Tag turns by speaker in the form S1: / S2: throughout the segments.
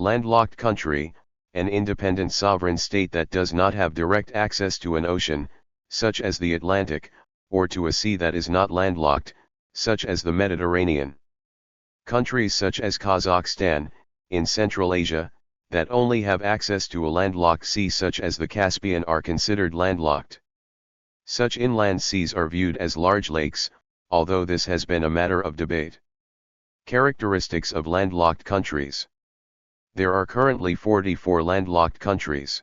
S1: Landlocked country, an independent sovereign state that does not have direct access to an ocean, such as the Atlantic, or to a sea that is not landlocked, such as the Mediterranean. Countries such as Kazakhstan, in Central Asia, that only have access to a landlocked sea such as the Caspian are considered landlocked. Such inland seas are viewed as large lakes, although this has been a matter of debate. Characteristics of landlocked countries. There are currently 44 landlocked countries.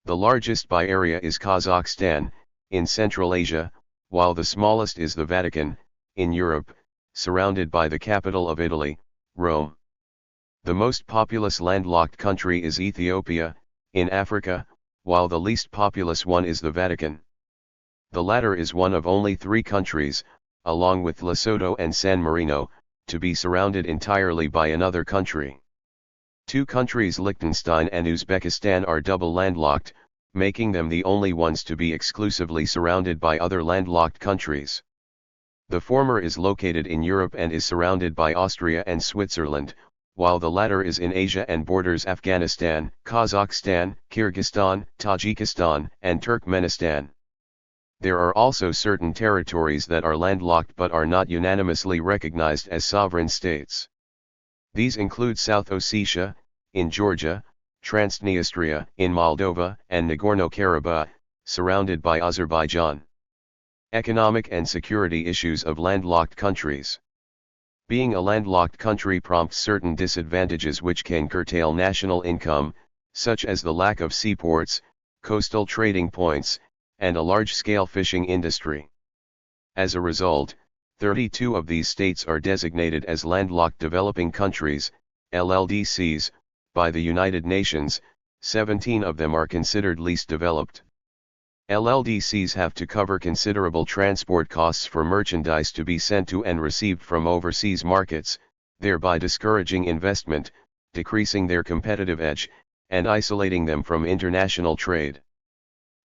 S1: The largest by area is Kazakhstan, in Central Asia, while the smallest is the Vatican, in Europe, surrounded by the capital of Italy, Rome. The most populous landlocked country is Ethiopia, in Africa, while the least populous one is the Vatican. The latter is one of only 3 countries, along with Lesotho and San Marino, to be surrounded entirely by another country. 2 countries, Liechtenstein and Uzbekistan, are double landlocked, making them the only ones to be exclusively surrounded by other landlocked countries. The former is located in Europe and is surrounded by Austria and Switzerland, while the latter is in Asia and borders Afghanistan, Kazakhstan, Kyrgyzstan, Tajikistan, and Turkmenistan. There are also certain territories that are landlocked but are not unanimously recognized as sovereign states. These include South Ossetia, in Georgia, Transnistria, in Moldova, and Nagorno-Karabakh, surrounded by Azerbaijan. Economic and security issues of landlocked countries. Being a landlocked country prompts certain disadvantages which can curtail national income, such as the lack of seaports, coastal trading points, and a large-scale fishing industry. As a result, 32 of these states are designated as landlocked developing countries, LLDCs, by the United Nations. 17 of them are considered least developed. LLDCs have to cover considerable transport costs for merchandise to be sent to and received from overseas markets, thereby discouraging investment, decreasing their competitive edge, and isolating them from international trade.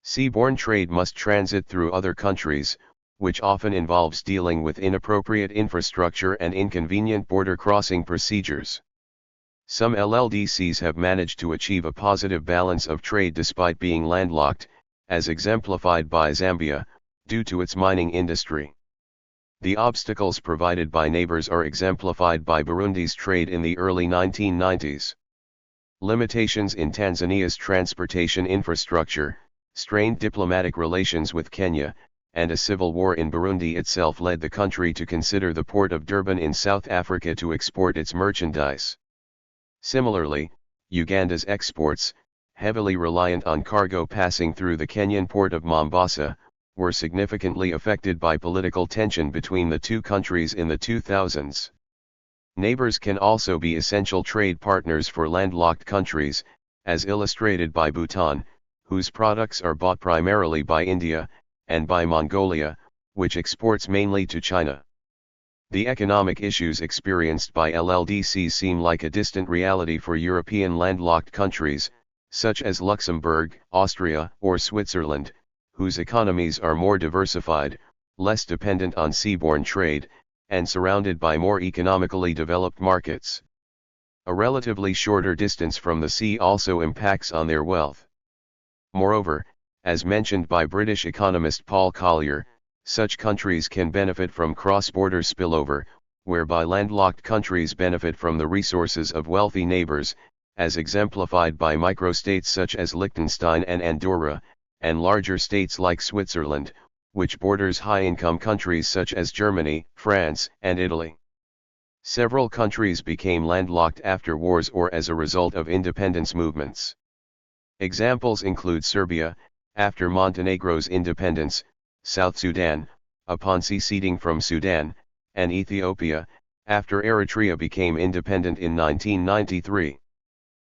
S1: Seaborne trade must transit through other countries, which often involves dealing with inappropriate infrastructure and inconvenient border crossing procedures. Some LLDCs have managed to achieve a positive balance of trade despite being landlocked, as exemplified by Zambia, due to its mining industry. The obstacles provided by neighbors are exemplified by Burundi's trade in the early 1990s. Limitations in Tanzania's transportation infrastructure, strained diplomatic relations with Kenya, and a civil war in Burundi itself led the country to consider the port of Durban in South Africa to export its merchandise. Similarly, Uganda's exports, heavily reliant on cargo passing through the Kenyan port of Mombasa, were significantly affected by political tension between the two countries in the 2000s. Neighbors can also be essential trade partners for landlocked countries, as illustrated by Bhutan, whose products are bought primarily by India, and by Mongolia, which exports mainly to China. The economic issues experienced by LLDCs seem like a distant reality for European landlocked countries, such as Luxembourg, Austria, or Switzerland, whose economies are more diversified, less dependent on seaborne trade, and surrounded by more economically developed markets. A relatively shorter distance from the sea also impacts on their wealth. Moreover, as mentioned by British economist Paul Collier, such countries can benefit from cross-border spillover, whereby landlocked countries benefit from the resources of wealthy neighbors, as exemplified by microstates such as Liechtenstein and Andorra, and larger states like Switzerland, which borders high-income countries such as Germany, France, and Italy. Several countries became landlocked after wars or as a result of independence movements. Examples include Serbia, after Montenegro's independence, South Sudan, upon seceding from Sudan, and Ethiopia, after Eritrea became independent in 1993.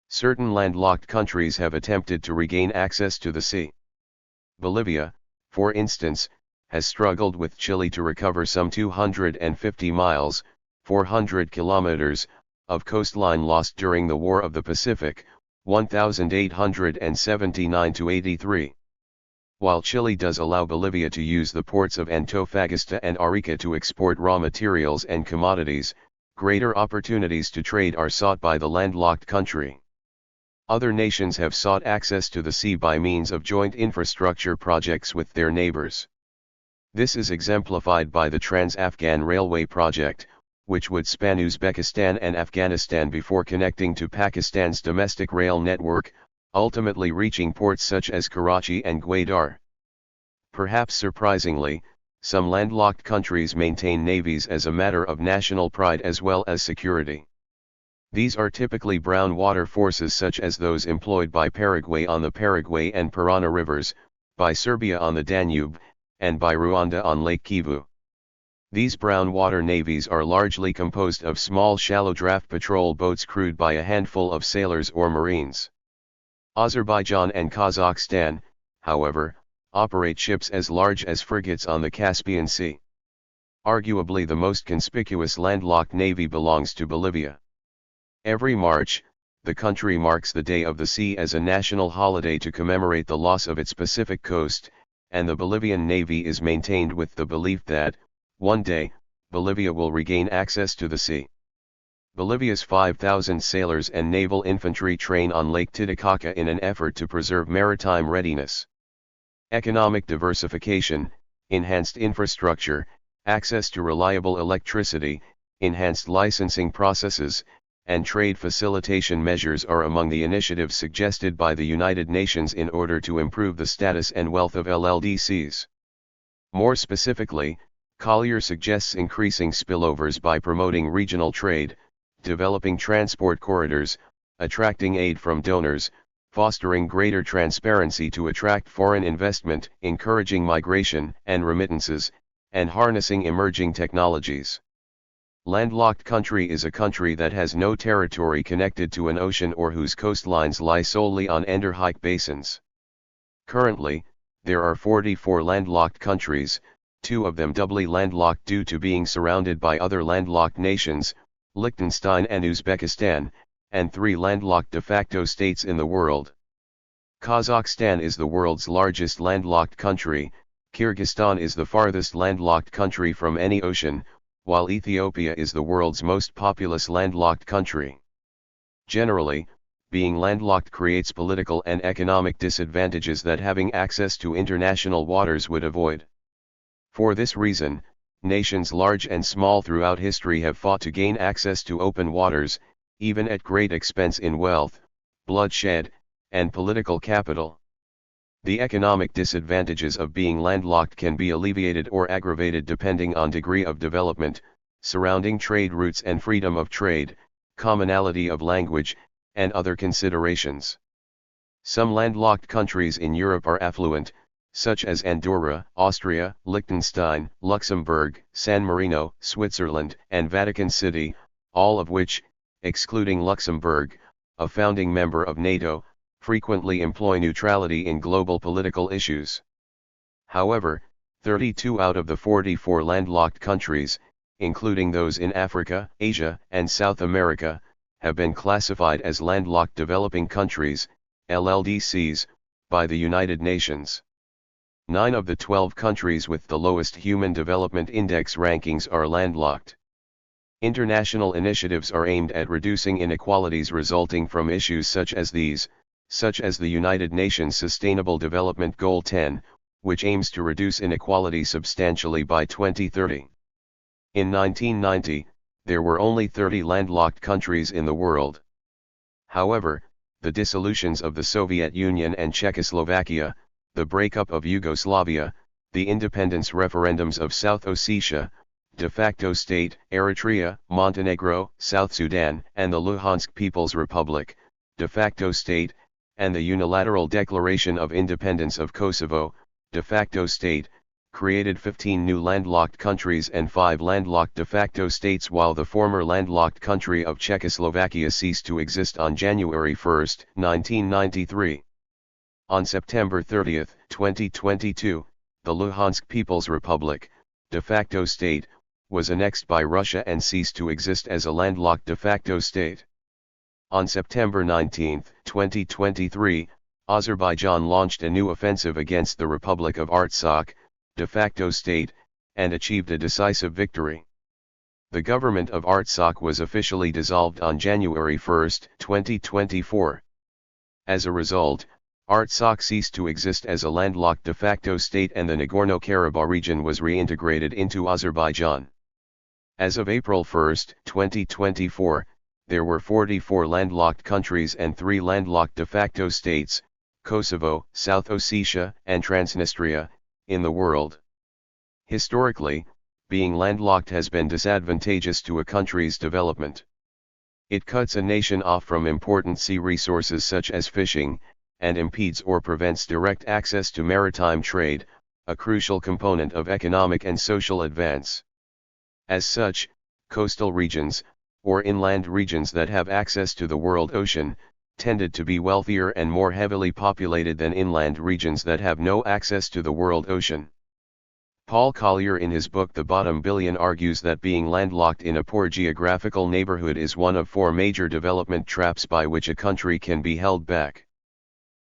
S1: Certain landlocked countries have attempted to regain access to the sea. Bolivia, for instance, has struggled with Chile to recover some 250 miles, 400 kilometers, of coastline lost during the War of the Pacific, 1879–83. While Chile does allow Bolivia to use the ports of Antofagasta and Arica to export raw materials and commodities, greater opportunities to trade are sought by the landlocked country. Other nations have sought access to the sea by means of joint infrastructure projects with their neighbors. This is exemplified by the Trans-Afghan Railway project, which would span Uzbekistan and Afghanistan before connecting to Pakistan's domestic rail network, ultimately reaching ports such as Karachi and Gwadar. Perhaps surprisingly, some landlocked countries maintain navies as a matter of national pride as well as security. These are typically brown water forces such as those employed by Paraguay on the Paraguay and Parana rivers, by Serbia on the Danube, and by Rwanda on Lake Kivu. These brown water navies are largely composed of small shallow draft patrol boats crewed by a handful of sailors or marines. Azerbaijan and Kazakhstan, however, operate ships as large as frigates on the Caspian Sea. Arguably the most conspicuous landlocked navy belongs to Bolivia. Every March, the country marks the Day of the Sea as a national holiday to commemorate the loss of its Pacific coast, and the Bolivian Navy is maintained with the belief that, one day, Bolivia will regain access to the sea. Bolivia's 5,000 sailors and naval infantry train on Lake Titicaca in an effort to preserve maritime readiness. Economic diversification, enhanced infrastructure, access to reliable electricity, enhanced licensing processes, and trade facilitation measures are among the initiatives suggested by the United Nations in order to improve the status and wealth of LLDCs. More specifically, Collier suggests increasing spillovers by promoting regional trade, developing transport corridors, attracting aid from donors, fostering greater transparency to attract foreign investment, encouraging migration and remittances, and harnessing emerging technologies. Landlocked country is a country that has no territory connected to an ocean or whose coastlines lie solely on endorheic basins. Currently, there are 44 landlocked countries, 2 of them doubly landlocked due to being surrounded by other landlocked nations, Liechtenstein and Uzbekistan, and 3 landlocked de facto states in the world. Kazakhstan is the world's largest landlocked country, Kyrgyzstan is the farthest landlocked country from any ocean, while Ethiopia is the world's most populous landlocked country. Generally, being landlocked creates political and economic disadvantages that having access to international waters would avoid. For this reason, nations large and small throughout history have fought to gain access to open waters, even at great expense in wealth, bloodshed, and political capital. The economic disadvantages of being landlocked can be alleviated or aggravated depending on degree of development, surrounding trade routes and freedom of trade, commonality of language, and other considerations. Some landlocked countries in Europe are affluent, such as Andorra, Austria, Liechtenstein, Luxembourg, San Marino, Switzerland, and Vatican City, all of which, excluding Luxembourg, a founding member of NATO, frequently employ neutrality in global political issues. However, 32 out of the 44 landlocked countries, including those in Africa, Asia, and South America, have been classified as landlocked developing countries, LLDCs, by the United Nations. 9 of the 12 countries with the lowest Human Development Index rankings are landlocked. International initiatives are aimed at reducing inequalities resulting from issues such as these, such as the United Nations Sustainable Development Goal 10, which aims to reduce inequality substantially by 2030. In 1990, there were only 30 landlocked countries in the world. However, the dissolutions of the Soviet Union and Czechoslovakia, the breakup of Yugoslavia, the independence referendums of South Ossetia, de facto state, Eritrea, Montenegro, South Sudan, and the Luhansk People's Republic, de facto state, and the unilateral declaration of independence of Kosovo, de facto state, created 15 new landlocked countries and 5 landlocked de facto states, while the former landlocked country of Czechoslovakia ceased to exist on January 1, 1993. On September 30, 2022, the Luhansk People's Republic, de facto state, was annexed by Russia and ceased to exist as a landlocked de facto state. On September 19, 2023, Azerbaijan launched a new offensive against the Republic of Artsakh, de facto state, and achieved a decisive victory. The government of Artsakh was officially dissolved on January 1, 2024. As a result, Artsakh ceased to exist as a landlocked de facto state and the Nagorno-Karabakh region was reintegrated into Azerbaijan. As of April 1, 2024, there were 44 landlocked countries and 3 landlocked de facto states, Kosovo, South Ossetia, and Transnistria, in the world. Historically, being landlocked has been disadvantageous to a country's development. It cuts a nation off from important sea resources such as fishing, and impedes or prevents direct access to maritime trade, a crucial component of economic and social advance. As such, coastal regions, or inland regions that have access to the world ocean, tended to be wealthier and more heavily populated than inland regions that have no access to the world ocean. Paul Collier in his book The Bottom Billion argues that being landlocked in a poor geographical neighborhood is one of 4 major development traps by which a country can be held back.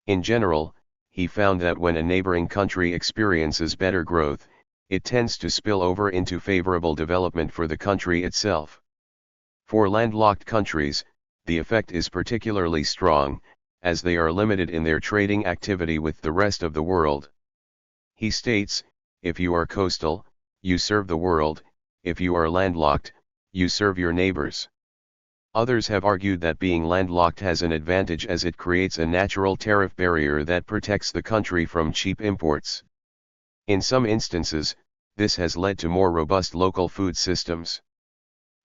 S1: In general, he found that when a neighboring country experiences better growth, it tends to spill over into favorable development for the country itself. For landlocked countries, the effect is particularly strong, as they are limited in their trading activity with the rest of the world. He states, if you are coastal, you serve the world; if you are landlocked, you serve your neighbors. Others have argued that being landlocked has an advantage as it creates a natural tariff barrier that protects the country from cheap imports. In some instances, this has led to more robust local food systems.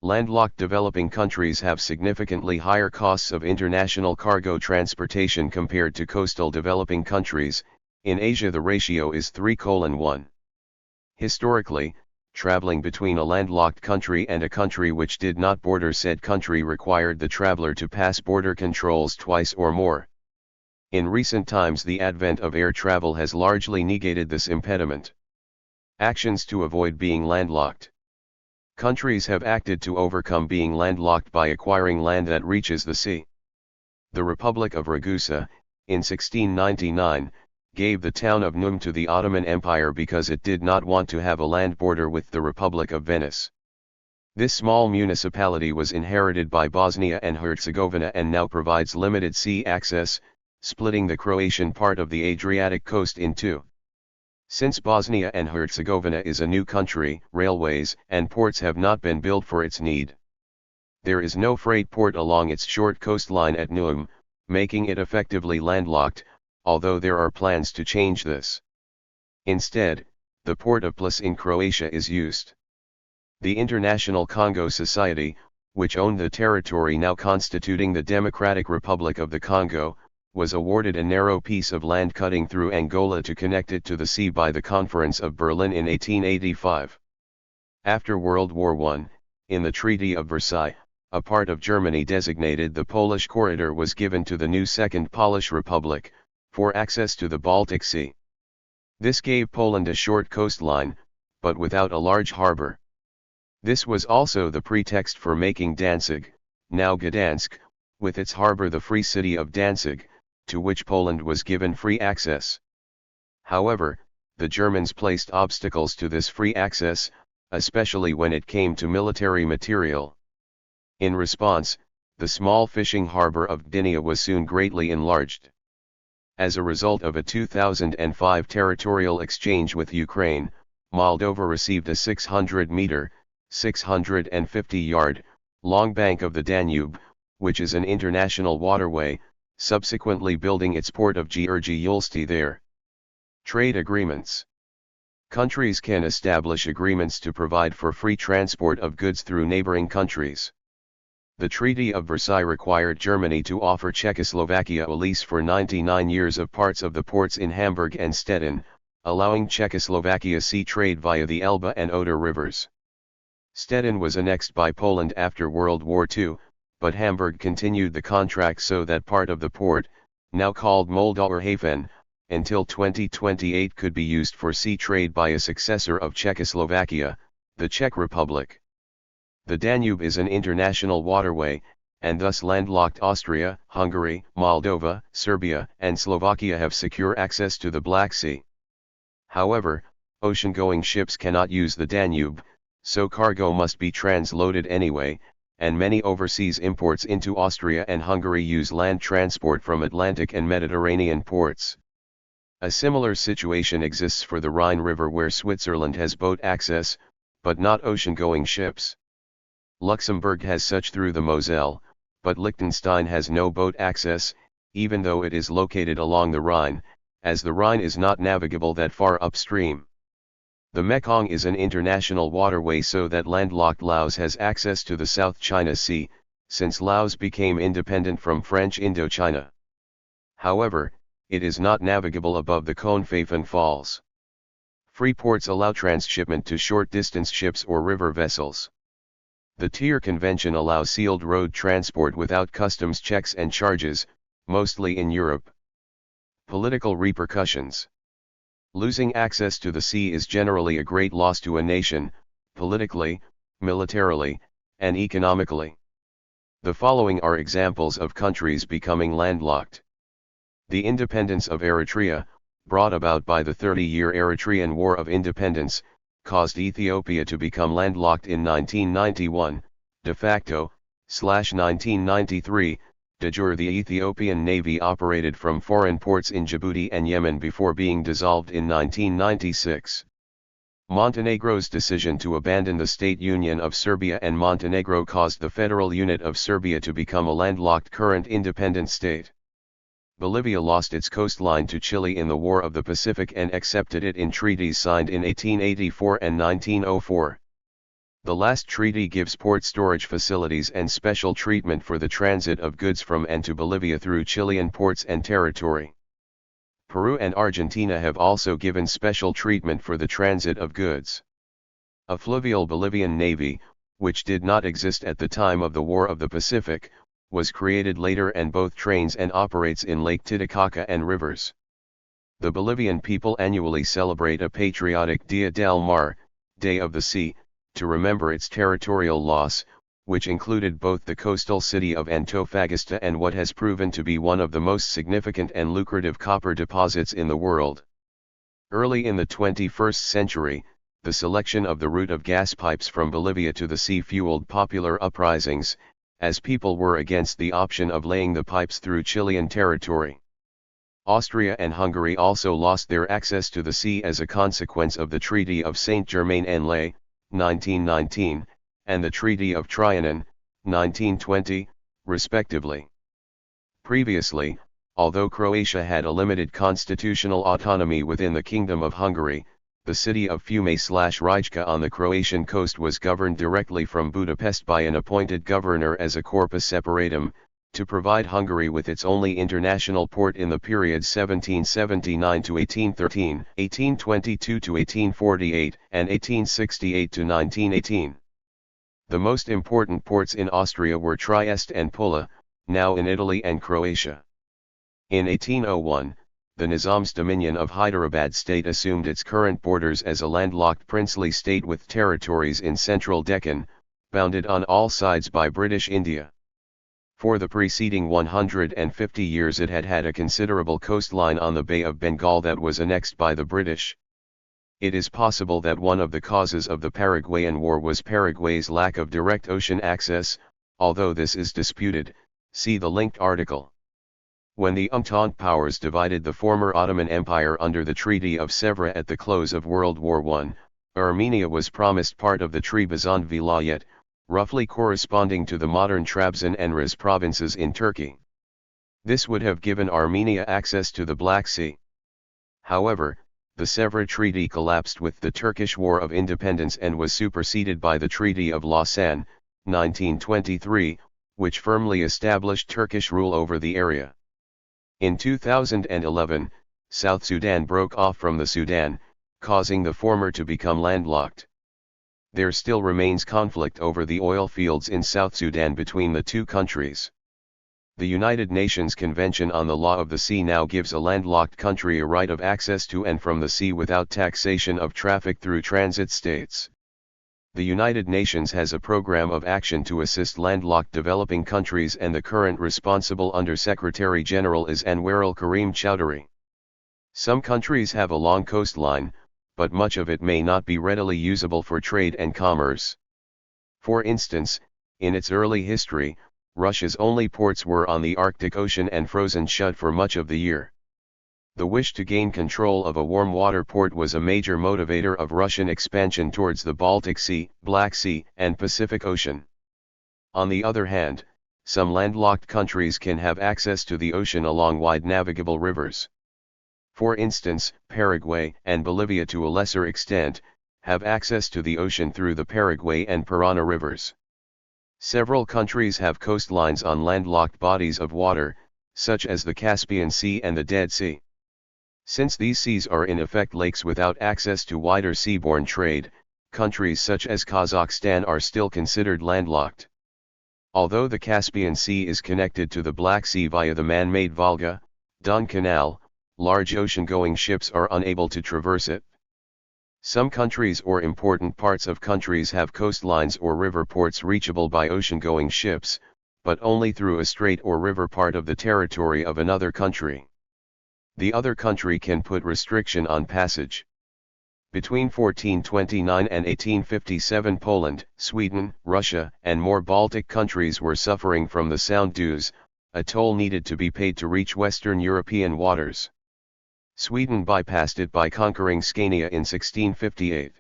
S1: Landlocked developing countries have significantly higher costs of international cargo transportation compared to coastal developing countries. In Asia the ratio is 3:1. Historically, traveling between a landlocked country and a country which did not border said country required the traveler to pass border controls twice or more. In recent times the advent of air travel has largely negated this impediment. Actions to avoid being landlocked. Countries have acted to overcome being landlocked by acquiring land that reaches the sea. The Republic of Ragusa, in 1699, gave the town of Num to the Ottoman Empire because it did not want to have a land border with the Republic of Venice. This small municipality was inherited by Bosnia and Herzegovina and now provides limited sea access, splitting the Croatian part of the Adriatic coast in two. Since Bosnia and Herzegovina is a new country, railways and ports have not been built for its need. There is no freight port along its short coastline at Num, making it effectively landlocked, although there are plans to change this. Instead, the port of Plas in Croatia is used. The International Congo Society, which owned the territory now constituting the Democratic Republic of the Congo, was awarded a narrow piece of land cutting through Angola to connect it to the sea by the Conference of Berlin in 1885. After World War I, in the Treaty of Versailles, a part of Germany designated the Polish Corridor was given to the new Second Polish Republic, for access to the Baltic Sea. This gave Poland a short coastline, but without a large harbor. This was also the pretext for making Danzig, now Gdansk, with its harbor the Free City of Danzig, to which Poland was given free access. However, the Germans placed obstacles to this free access, especially when it came to military material. In response, the small fishing harbor of Gdynia was soon greatly enlarged. As a result of a 2005 territorial exchange with Ukraine, Moldova received a 600-meter, 650-yard, long bank of the Danube, which is an international waterway, subsequently building its port of Gheorghe there. Trade agreements. Countries can establish agreements to provide for free transport of goods through neighboring countries. The Treaty of Versailles required Germany to offer Czechoslovakia a lease for 99 years of parts of the ports in Hamburg and Stettin, allowing Czechoslovakia sea trade via the Elbe and Oder rivers. Stettin was annexed by Poland after World War II, but Hamburg continued the contract so that part of the port, now called Moldauer Hafen, until 2028 could be used for sea trade by a successor of Czechoslovakia, the Czech Republic. The Danube is an international waterway, and thus landlocked Austria, Hungary, Moldova, Serbia, and Slovakia have secure access to the Black Sea. However, ocean-going ships cannot use the Danube, so cargo must be transloaded anyway, and many overseas imports into Austria and Hungary use land transport from Atlantic and Mediterranean ports. A similar situation exists for the Rhine River, where Switzerland has boat access, but not ocean-going ships. Luxembourg has such through the Moselle, but Liechtenstein has no boat access, even though it is located along the Rhine, as the Rhine is not navigable that far upstream. The Mekong is an international waterway, so that landlocked Laos has access to the South China Sea, since Laos became independent from French Indochina. However, it is not navigable above the Khon Phaphon Falls. Free ports allow transshipment to short-distance ships or river vessels. The Tier Convention allows sealed road transport without customs checks and charges, mostly in Europe. Political repercussions. Losing access to the sea is generally a great loss to a nation, politically, militarily, and economically. The following are examples of countries becoming landlocked. The independence of Eritrea, brought about by the 30-year Eritrean War of Independence, caused Ethiopia to become landlocked in 1991, de facto, /1993, de jure. The Ethiopian Navy operated from foreign ports in Djibouti and Yemen before being dissolved in 1996. Montenegro's decision to abandon the state union of Serbia and Montenegro caused the federal unit of Serbia to become a landlocked current independent state. Bolivia lost its coastline to Chile in the War of the Pacific and accepted it in treaties signed in 1884 and 1904. The last treaty gives port storage facilities and special treatment for the transit of goods from and to Bolivia through Chilean ports and territory. Peru and Argentina have also given special treatment for the transit of goods. A fluvial Bolivian navy, which did not exist at the time of the War of the Pacific, was created later and both trains and operates in Lake Titicaca and rivers. The Bolivian people annually celebrate a patriotic Dia del Mar, Day of the Sea, to remember its territorial loss, which included both the coastal city of Antofagasta and what has proven to be one of the most significant and lucrative copper deposits in the world. Early in the 21st century, the selection of the route of gas pipes from Bolivia to the sea fueled popular uprisings, as people were against the option of laying the pipes through Chilean territory. Austria and Hungary also lost their access to the sea as a consequence of the Treaty of Saint-Germain-en-Laye, 1919, and the Treaty of Trianon, 1920, respectively. Previously, although Croatia had a limited constitutional autonomy within the Kingdom of Hungary, the city of Fiume/Rijeka on the Croatian coast was governed directly from Budapest by an appointed governor as a corpus separatum, to provide Hungary with its only international port in the period 1779 to 1813, 1822 to 1848, and 1868 to 1918. The most important ports in Austria were Trieste and Pula, now in Italy and Croatia. In 1801, the Nizam's dominion of Hyderabad state assumed its current borders as a landlocked princely state with territories in central Deccan, bounded on all sides by British India. For the preceding 150 years it had had a considerable coastline on the Bay of Bengal that was annexed by the British. It is possible that one of the causes of the Paraguayan War was Paraguay's lack of direct ocean access, although this is disputed. See the linked article. When the Entente powers divided the former Ottoman Empire under the Treaty of Sèvres at the close of World War I, Armenia was promised part of the Trebizond Vilayet, roughly corresponding to the modern Trabzon and Rize provinces in Turkey. This would have given Armenia access to the Black Sea. However, the Sèvres Treaty collapsed with the Turkish War of Independence and was superseded by the Treaty of Lausanne, 1923, which firmly established Turkish rule over the area. In 2011, South Sudan broke off from the Sudan, causing the former to become landlocked. There still remains conflict over the oil fields in South Sudan between the two countries. The United Nations Convention on the Law of the Sea now gives a landlocked country a right of access to and from the sea without taxation of traffic through transit states. The United Nations has a program of action to assist landlocked developing countries, and the current responsible Under-Secretary General is Anwarul Karim Chowdhury. Some countries have a long coastline, but much of it may not be readily usable for trade and commerce. For instance, in its early history, Russia's only ports were on the Arctic Ocean and frozen shut for much of the year. The wish to gain control of a warm water port was a major motivator of Russian expansion towards the Baltic Sea, Black Sea, and Pacific Ocean. On the other hand, some landlocked countries can have access to the ocean along wide navigable rivers. For instance, Paraguay and Bolivia, to a lesser extent, have access to the ocean through the Paraguay and Parana rivers. Several countries have coastlines on landlocked bodies of water, such as the Caspian Sea and the Dead Sea. Since these seas are in effect lakes without access to wider seaborne trade, countries such as Kazakhstan are still considered landlocked. Although the Caspian Sea is connected to the Black Sea via the man-made Volga-Don Canal, large ocean-going ships are unable to traverse it. Some countries or important parts of countries have coastlines or river ports reachable by ocean-going ships, but only through a strait or river part of the territory of another country. The other country can put restriction on passage. Between 1429 and 1857, Poland, Sweden, Russia, and more Baltic countries were suffering from the Sound dues, a toll needed to be paid to reach Western European waters. Sweden bypassed it by conquering Scania in 1658.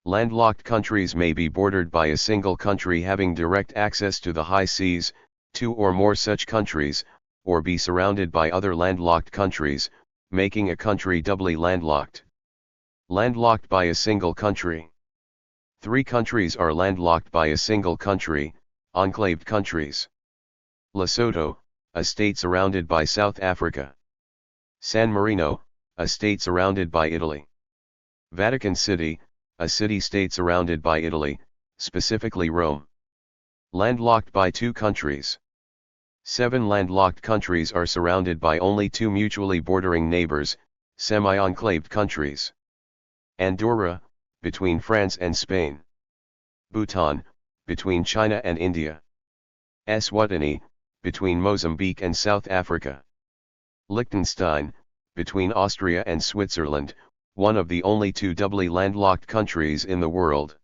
S1: Landlocked countries may be bordered by a single country having direct access to the high seas, two or more such countries, or be surrounded by other landlocked countries, making a country doubly landlocked. Landlocked by a single country. 3 countries are landlocked by a single country, enclaved countries. Lesotho, a state surrounded by South Africa. San Marino, a state surrounded by Italy. Vatican City, a city-state surrounded by Italy, specifically Rome. Landlocked by 2 countries. 7 landlocked countries are surrounded by only 2 mutually bordering neighbors, semi-enclaved countries. Andorra, between France and Spain. Bhutan, between China and India. Eswatini, between Mozambique and South Africa. Liechtenstein, between Austria and Switzerland, one of the only 2 doubly landlocked countries in the world.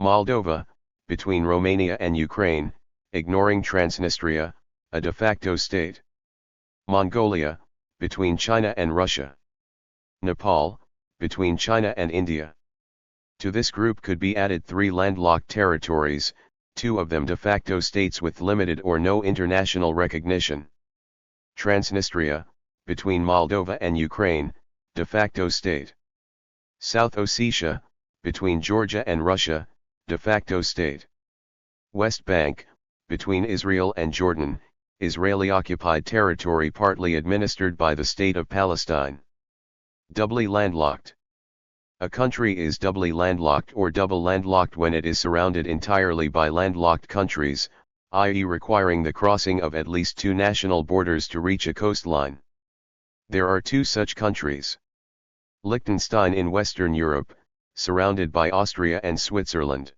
S1: Moldova, between Romania and Ukraine, ignoring Transnistria, a de facto state. Mongolia, between China and Russia. Nepal, between China and India. To this group could be added 3 landlocked territories, 2 of them de facto states with limited or no international recognition. Transnistria, between Moldova and Ukraine, de facto state. South Ossetia, between Georgia and Russia, de facto state. West Bank, between Israel and Jordan, Israeli-occupied territory partly administered by the State of Palestine. Doubly landlocked. A country is doubly landlocked or double landlocked when it is surrounded entirely by landlocked countries, i.e. requiring the crossing of at least 2 national borders to reach a coastline. There are 2 such countries. Liechtenstein in Western Europe, surrounded by Austria and Switzerland.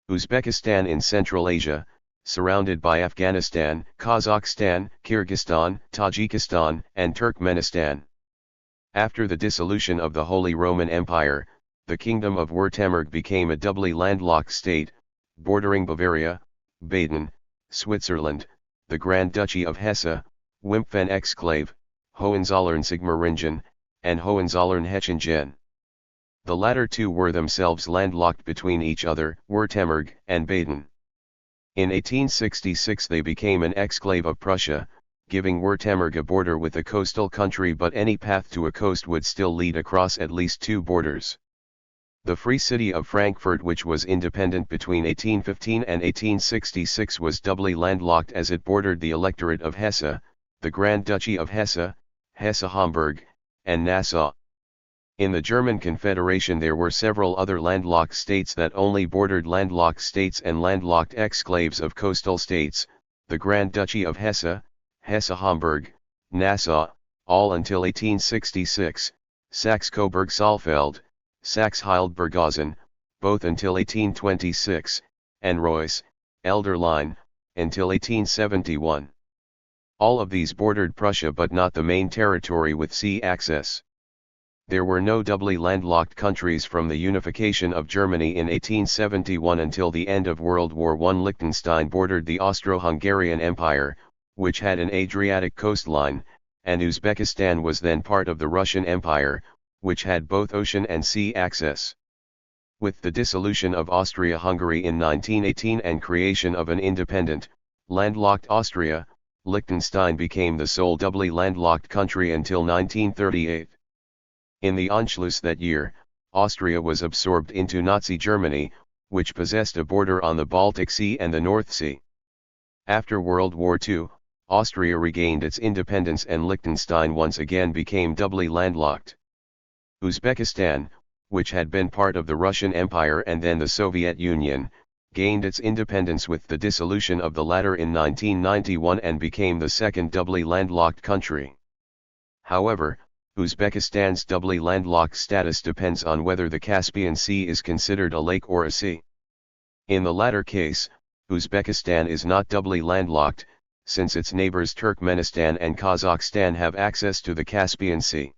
S1: Uzbekistan in Central Asia, surrounded by Afghanistan, Kazakhstan, Kyrgyzstan, Tajikistan, and Turkmenistan. After the dissolution of the Holy Roman Empire, the Kingdom of Württemberg became a doubly landlocked state, bordering Bavaria, Baden, Switzerland, the Grand Duchy of Hesse, Wimpfen Exclave, Hohenzollern-Sigmaringen, and Hohenzollern-Hechingen. The latter 2 were themselves landlocked between each other, Württemberg and Baden. In 1866 they became an exclave of Prussia, giving Württemberg a border with a coastal country, but any path to a coast would still lead across at least 2 borders. The Free City of Frankfurt, which was independent between 1815 and 1866, was doubly landlocked as it bordered the electorate of Hesse, the Grand Duchy of Hesse, Hesse-Homburg, and Nassau. In the German Confederation there were several other landlocked states that only bordered landlocked states and landlocked exclaves of coastal states, the Grand Duchy of Hesse, Hesse-Homburg, Nassau, all until 1866, Saxe-Coburg-Saalfeld, Saxe-Heilbronn, both until 1826, and Reuss, Elderlein, until 1871. All of these bordered Prussia but not the main territory with sea access. There were no doubly landlocked countries from the unification of Germany in 1871 until the end of World War I. Liechtenstein bordered the Austro-Hungarian Empire, which had an Adriatic coastline, and Uzbekistan was then part of the Russian Empire, which had both ocean and sea access. With the dissolution of Austria-Hungary in 1918 and creation of an independent, landlocked Austria, Liechtenstein became the sole doubly landlocked country until 1938. In the Anschluss that year, Austria was absorbed into Nazi Germany, which possessed a border on the Baltic Sea and the North Sea. After World War II, Austria regained its independence and Liechtenstein once again became doubly landlocked. Uzbekistan, which had been part of the Russian Empire and then the Soviet Union, gained its independence with the dissolution of the latter in 1991 and became the second doubly landlocked country. However, Uzbekistan's doubly landlocked status depends on whether the Caspian Sea is considered a lake or a sea. In the latter case, Uzbekistan is not doubly landlocked, since its neighbors Turkmenistan and Kazakhstan have access to the Caspian Sea.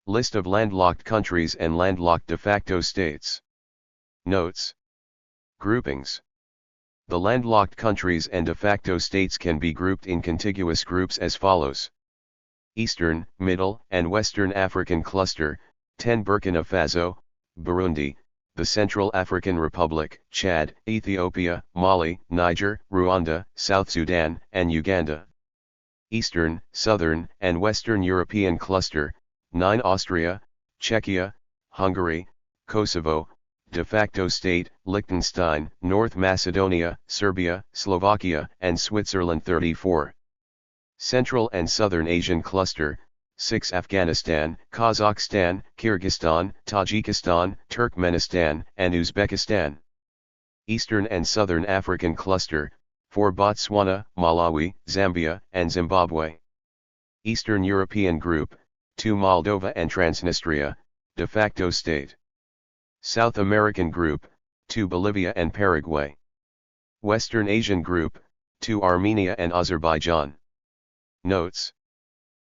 S1: List of landlocked countries and landlocked de facto states. Notes. Groupings. The landlocked countries and de facto states can be grouped in contiguous groups as follows. Eastern, Middle, and Western African Cluster, 10 Burkina Faso, Burundi, the Central African Republic, Chad, Ethiopia, Mali, Niger, Rwanda, South Sudan, and Uganda. Eastern, Southern, and Western European Cluster, 9 Austria, Czechia, Hungary, Kosovo, de facto state, Liechtenstein, North Macedonia, Serbia, Slovakia, and Switzerland 34. Central and Southern Asian Cluster, 6 Afghanistan, Kazakhstan, Kyrgyzstan, Tajikistan, Turkmenistan, and Uzbekistan. Eastern and Southern African Cluster, 4 Botswana, Malawi, Zambia, and Zimbabwe. Eastern European Group, 2 Moldova and Transnistria, de facto state. South American Group, 2 Bolivia and Paraguay. Western Asian Group, 2 Armenia and Azerbaijan. Notes.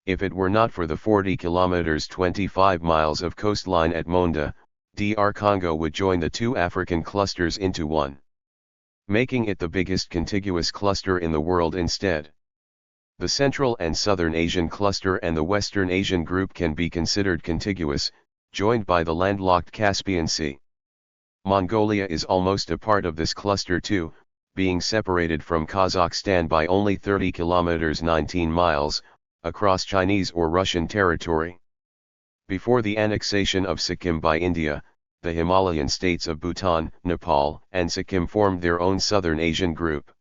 S1: If it were not for the 40 kilometers 25 miles of coastline at Monda, DR Congo would join the 2 African clusters into one, making it the biggest contiguous cluster in the world instead. The Central and Southern Asian Cluster and the Western Asian Group can be considered contiguous, joined by the landlocked Caspian Sea. Mongolia is almost a part of this cluster too, being separated from Kazakhstan by only 30 kilometers 19 miles, across Chinese or Russian territory. Before the annexation of Sikkim by India, the Himalayan states of Bhutan, Nepal, and Sikkim formed their own Southern Asian group.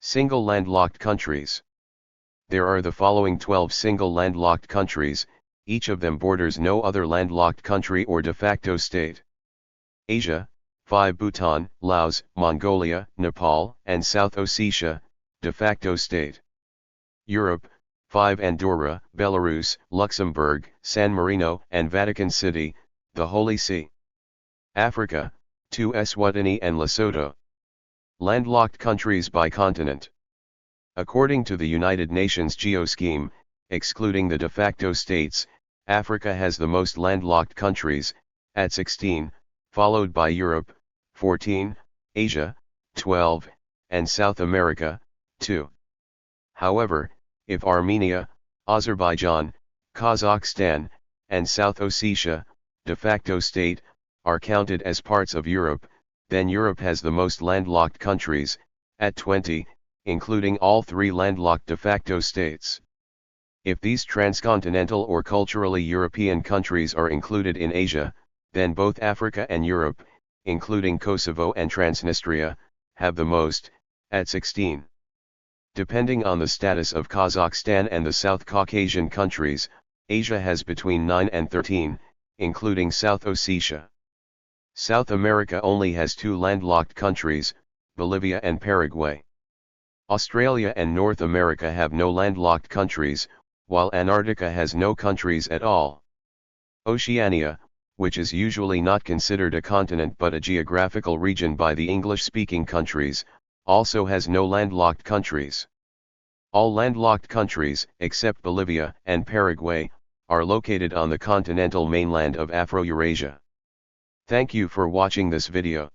S1: Single landlocked countries. There are the following 12 single landlocked countries, each of them borders no other landlocked country or de facto state. Asia, 5 Bhutan, Laos, Mongolia, Nepal, and South Ossetia, de facto state. Europe, 5 Andorra, Belarus, Luxembourg, San Marino, and Vatican City, the Holy See. Africa, 2 Eswatini and Lesotho. Landlocked countries by continent. According to the United Nations Geoscheme, excluding the de facto states, Africa has the most landlocked countries, at 16, followed by Europe, 14, Asia, 12, and South America, 2. However, if Armenia, Azerbaijan, Kazakhstan, and South Ossetia, de facto state, are counted as parts of Europe, then Europe has the most landlocked countries, at 20, including all 3 landlocked de facto states. If these transcontinental or culturally European countries are included in Asia, then both Africa and Europe, including Kosovo and Transnistria, have the most, at 16. Depending on the status of Kazakhstan and the South Caucasian countries, Asia has between 9 and 13, including South Ossetia. South America only has 2 landlocked countries, Bolivia and Paraguay. Australia and North America have no landlocked countries, while Antarctica has no countries at all. Oceania, which is usually not considered a continent but a geographical region by the English-speaking countries, also has no landlocked countries. All landlocked countries, except Bolivia and Paraguay, are located on the continental mainland of Afro-Eurasia. Thank you for watching this video.